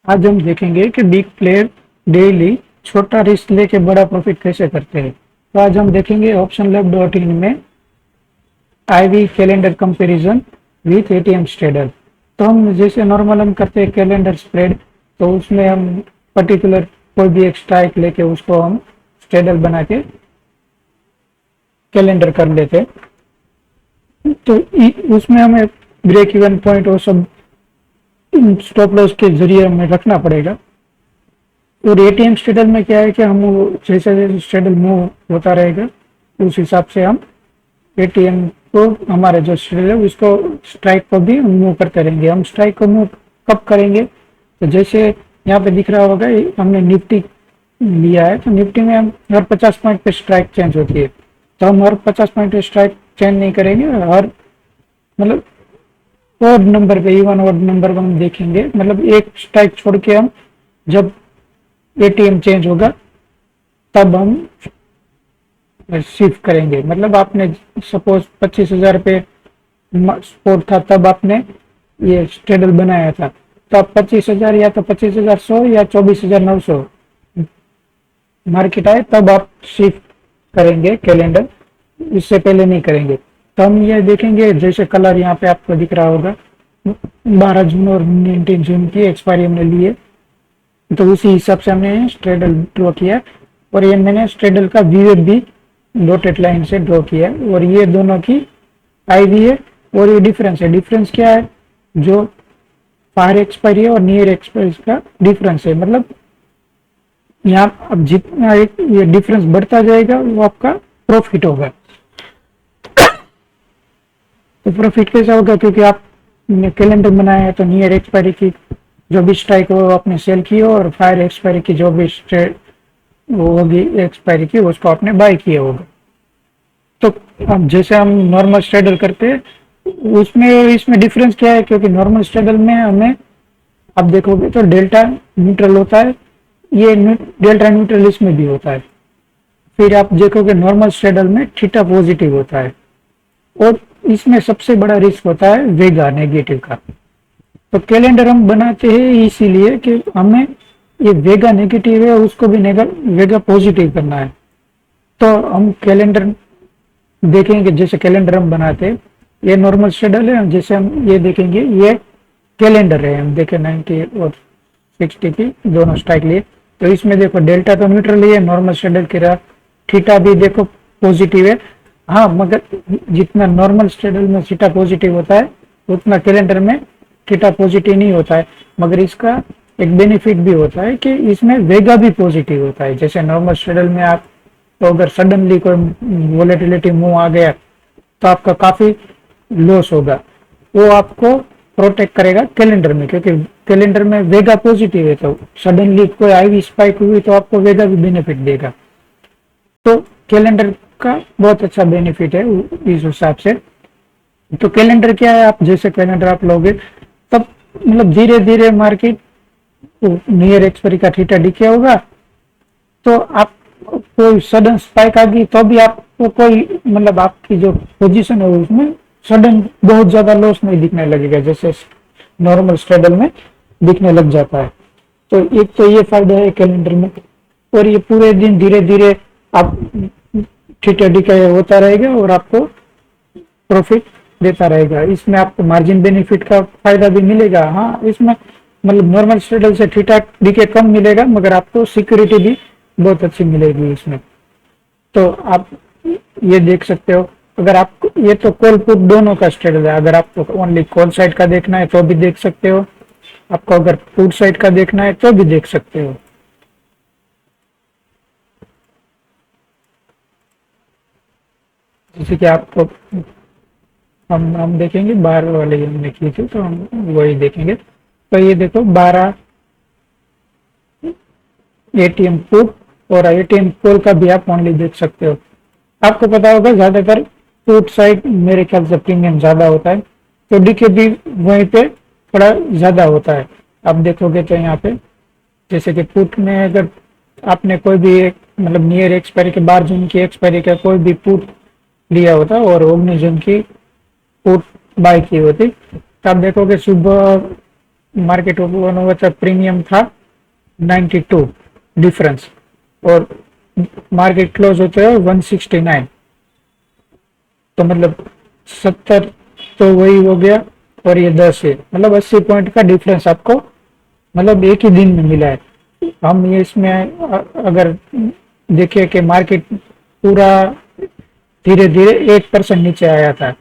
आज हम देखेंगे कि बिग प्लेयर डेली छोटा रिस्क लेके बड़ा प्रॉफिट कैसे करते हैं। तो आज हम देखेंगे ऑप्शन लैब डॉट इन में IV calendar comparison with ATM straddle. तो हम जैसे नॉर्मल हम करते हैं कैलेंडर स्प्रेड, तो उसमें हम पर्टिकुलर कोई भी एक स्ट्राइक लेके उसको हम स्ट्रेडल बना के कैलेंडर कर लेते हैं। तो उसमें हमें ब्रेक इवन पॉइंट और सब स्टॉप लॉस के जरिए हमें रखना पड़ेगा। और एटीएम स्ट्रेडल में क्या है कि हम जैसे जैसे स्ट्रेडल मूव होता रहेगा उस हिसाब से हम एटीएम को हमारे जो स्ट्रेडल है उसको स्ट्राइक को भी मूव करते रहेंगे। हम स्ट्राइक को मूव कब करेंगे, तो जैसे यहाँ पे दिख रहा होगा हमने निफ्टी लिया है, तो निफ्टी में हम हर 50 पॉइंट पे स्ट्राइक चेंज होती है। तो हम हर 50 पॉइंट पे स्ट्राइक चेंज नहीं करेंगे, हर मतलब ओड नंबर पे, इवन ओड नंबर पे हम देखेंगे, मतलब एक स्ट्राइक छोड़ के हम जब एटीएम चेंज होगा तब हम शिफ्ट करेंगे। मतलब आपने सपोज 25,000 पे स्पोर्ट था तब आपने ये स्ट्रेडल बनाया था, तो आप 25,000 या तो 25,100 या 24,900 मार्केट आए तब आप शिफ्ट करेंगे कैलेंडर, इससे पहले नहीं करेंगे। तो हम ये देखेंगे जैसे कलर यहाँ पे आपको दिख रहा होगा 12 जून और 19 जून की एक्सपायरी हमने ली है, तो उसी हिसाब से हमने स्ट्रेडल ड्रॉ किया। और ये मैंने स्ट्रेडल का वीवेट भी डॉटेड लाइन से ड्रॉ किया है, और ये दोनों की आईवी है। और ये डिफरेंस है, डिफरेंस क्या है, जो फार एक्सपायरी है और नियर एक्सपायरी का डिफरेंस है। मतलब यहाँ अब जितना ये डिफरेंस बढ़ता जाएगा वो आपका प्रॉफिट होगा। तो प्रॉफिट कैसा होगा, क्योंकि आप कैलेंडर बनाया है तो नियर एक्सपायरी की जो भी स्ट्राइक हो आपने सेल की हो, और फायर एक्सपायरी की जो भी वो होगी एक्सपायरी की उसको आपने बाय किया होगा। तो अब जैसे हम नॉर्मल स्ट्रेडल करते हैं उसमें इसमें डिफरेंस क्या है, क्योंकि नॉर्मल स्ट्रेडल में हमें आप देखोगे तो डेल्टा न्यूट्रल होता है, ये डेल्टा न्यूट्रल इसमें भी होता है। फिर आप देखोगे नॉर्मल स्ट्रेडल में थीटा पॉजिटिव होता है, और इसमें सबसे बड़ा रिस्क होता है वेगा नेगेटिव का। तो कैलेंडर हम बनाते हैं इसीलिए कि हमें ये वेगा नेगेटिव है उसको भी वेगा पॉजिटिव करना है। तो हम कैलेंडर देखेंगे, जैसे कैलेंडर हम बनाते हैं ये नॉर्मल शेड्यूल है, जैसे हम ये देखेंगे ये कैलेंडर है, हम देखें 90 और 60 की दोनों स्ट्राइक लिए। तो इसमें देखो डेल्टा तो न्यूट्रल है, नॉर्मल शेड्यूल की रहा, थीटा भी देखो पॉजिटिव है। हाँ, मगर जितना नॉर्मल शेड्यूल में थीटा पॉजिटिव होता है उतना कैलेंडर में थीटा पॉजिटिव नहीं होता है। मगर इसका एक बेनिफिट भी होता है कि इसमें वेगा भी पॉजिटिव होता है। जैसे नॉर्मल शेड्यूल में आप तो अगर सडनली कोई वोलेटिलिटी मूव आ गया तो आपका काफी लॉस होगा, वो आपको प्रोटेक्ट करेगा कैलेंडर में, क्योंकि कैलेंडर में वेगा पॉजिटिव है। तो सडनली कोई आईवी स्पाइक हुई तो आपको वेगा भी बेनिफिट देगा। तो कैलेंडर का बहुत अच्छा बेनिफिट है इस हिसाब से। तो कैलेंडर क्या है, आप जैसे कैलेंडर आप लोगे तब मतलब धीरे धीरे मार्केट नियर एक्सपायरी का थीटा दिखे होगा, तो आप कोई सडन स्पाइक आ गई तो भी आपको कोई मतलब आपकी जो पोजीशन है उसमें सडन बहुत ज्यादा लॉस नहीं दिखने लगेगा, जैसे नॉर्मल स्ट्रेडल में दिखने लग जाता है। तो एक तो ये फायदा है कैलेंडर में, और ये पूरे दिन धीरे धीरे आप थीटा डिके होता रहेगा और आपको प्रॉफिट देता रहेगा। इसमें आपको मार्जिन बेनिफिट का फायदा भी मिलेगा। हाँ, इसमें मतलब नॉर्मल स्ट्रेडल से थीटा डीके कम मिलेगा, मगर आपको सिक्योरिटी भी बहुत अच्छी मिलेगी इसमें। तो आप ये देख सकते हो, अगर आपको ये तो कॉल पुट दोनों का स्ट्रेडल है, अगर आपको ओनली कॉल साइड का देखना है तो भी देख सकते हो, आपको अगर पुट साइड का देखना है तो भी देख सकते हो। जैसे कि आपको हम देखेंगे 12 वाले हमने की थी तो हम वही देखेंगे। तो ये देखो 12 एटीएम पुट और एटीएम कॉल का भी आप ओनली देख सकते हो। आपको पता होगा ज्यादातर पुट साइड मेरे ख्याल से प्रीमियम ज्यादा होता है, तो डीके भी वहीं पे थोड़ा ज्यादा होता है। आप देखोगे तो यहाँ पे जैसे कि पुट में अगर आपने कोई भी एक मतलब नियर एक्सपायरी के 12 जून की एक्सपायरी का कोई भी पुट लिया होता और 19 जून की पुट बाय की होती, तो आप देखोगे सुबह मार्केट ओपन हुआ था प्रीमियम था 92 डिफरेंस, और मार्केट क्लोज होता है 169, तो मतलब 70 तो वही हो गया, और ये 10 है, मतलब 80 पॉइंट का डिफरेंस आपको मतलब एक ही दिन में मिला है। हम ये इसमें अगर देखें कि मार्केट पूरा धीरे धीरे 1% नीचे आया था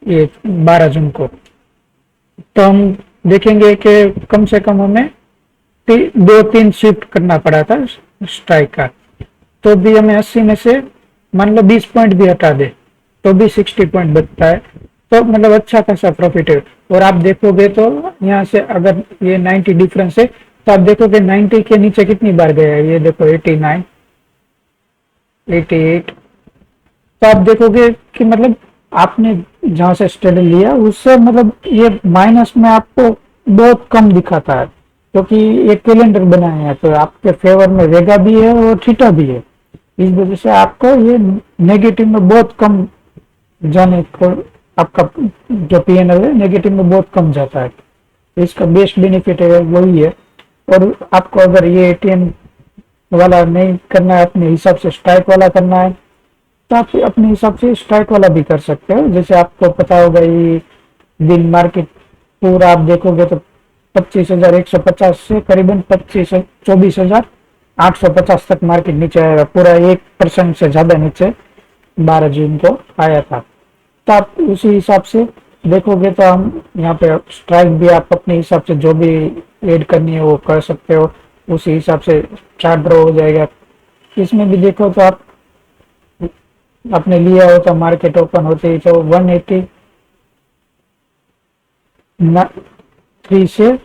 ये 12 जून को, तो हम देखेंगे कि कम से कम हमें 2-3 शिफ्ट करना पड़ा था स्ट्राइक का, तो भी हमें 80 में से मान लो 20 पॉइंट भी हटा दे तो भी 60 पॉइंट बचता है, तो मतलब अच्छा खासा प्रॉफिट है। और आप देखोगे तो यहाँ से अगर ये 90 डिफरेंस है, तो आप देखोगे 90 के नीचे कितनी बार गया है, ये देखो 89, 88, तो आप देखोगे कि मतलब आपने जहां से स्टडी लिया उससे मतलब ये माइनस में आपको बहुत कम दिखाता है, क्योंकि ये कैलेंडर बनाया है तो आपके फेवर में वेगा भी है और थीटा भी है, इस वजह से आपको ये नेगेटिव में बहुत कम जाने को, आपका जो पीएनएल है नेगेटिव में बहुत कम जाता है, तो इसका बेस्ट बेनिफिट है वही है। और आपको अगर ये एटीएम वाला नहीं करना है, अपने हिसाब से स्ट्राइक वाला करना है, तो आप अपने हिसाब से स्ट्राइक वाला भी कर सकते हो। जैसे आपको पता होगा ये दिन मार्केट पूरा आप देखोगे तो 25,150 से करीबन 24,850 तक मार्केट नीचे आएगा, पूरा 1% से ज्यादा नीचे 12 जून को आया था। तो आप उसी हिसाब से देखोगे तो हम यहाँ पे स्ट्राइक भी आप अपने हिसाब से जो भी ऐड करनी है वो कर सकते हो, उसी हिसाब से चार्ट ड्रॉ हो जाएगा। इसमें भी देखो तो आप आपने लिया हो तो मार्केट ओपन होते ही तो 183 से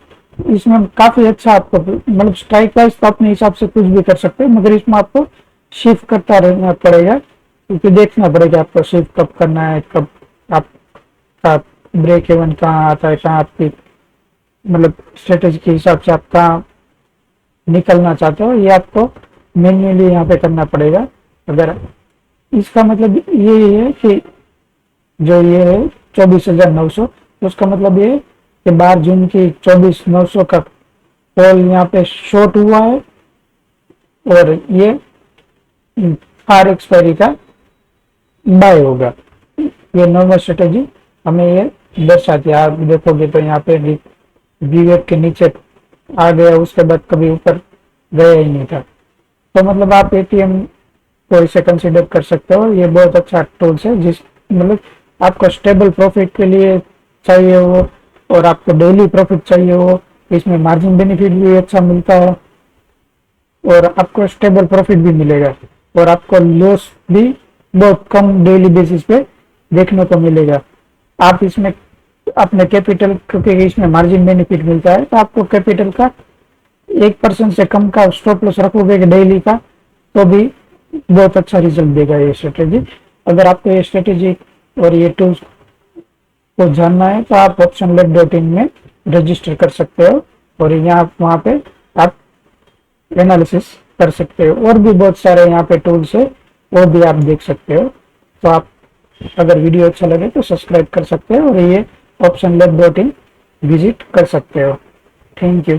इसमें काफी अच्छा आपको मतलब स्ट्राइक प्राइस तो अपने हिसाब से कुछ भी कर सकते हो, मगर इसमें आपको शिफ्ट करता रहना पड़ेगा, क्योंकि देखना पड़ेगा आपको शिफ्ट कब करना है, कब आपका ब्रेक इवन कहाँ आता है, कहाँ आपकी मतलब स्ट्रेटेजी के हिसाब से आप कहाँ निकलना चाहते हो, ये आपको मैन्युअली यहाँ पे करना पड़ेगा। अगर इसका मतलब ये है कि जो ये है 24,900, उसका मतलब ये है कि 12 जून की 24,900 का कॉल यहाँ पे शॉर्ट हुआ है, और ये फार एक्सपायरी का बाय होगा। ये नॉर्मल स्ट्रेटेजी हमें ये दर्शाती है। आप देखोगे तो यहाँ पे वीवेक के नीचे आ गया, उसके बाद कभी ऊपर गया ही नहीं था, तो मतलब आप एटीएम को इसे कंसिडर कर सकते हो। ये बहुत अच्छा टूल्स है, जिस मतलब आपको स्टेबल प्रॉफिट के लिए चाहिए हो और आपको डेली प्रॉफिट चाहिए हो, इसमें मार्जिन बेनिफिट भी अच्छा मिलता है और आपको स्टेबल प्रॉफिट भी मिलेगा, और आपको लॉस भी बहुत कम डेली बेसिस पे देखने को मिलेगा। आप इसमें अपने कैपिटल, क्योंकि इसमें मार्जिन बेनिफिट मिलता है, तो आपको कैपिटल का 1% से कम का स्टॉप लॉस रखोगे डेली का, तो भी बहुत अच्छा रिजल्ट देगा ये स्ट्रेटेजी। अगर आपको ये स्ट्रेटेजी और ये टूल्स को जानना है तो आप optionlab.in में रजिस्टर कर सकते हो, और यहाँ वहाँ पे आप एनालिसिस कर सकते हो, और भी बहुत सारे यहाँ पे टूल्स है वो भी आप देख सकते हो। तो आप अगर वीडियो अच्छा लगे तो सब्सक्राइब कर सकते हो और ये optionlab.in विजिट कर सकते हो। Thank you.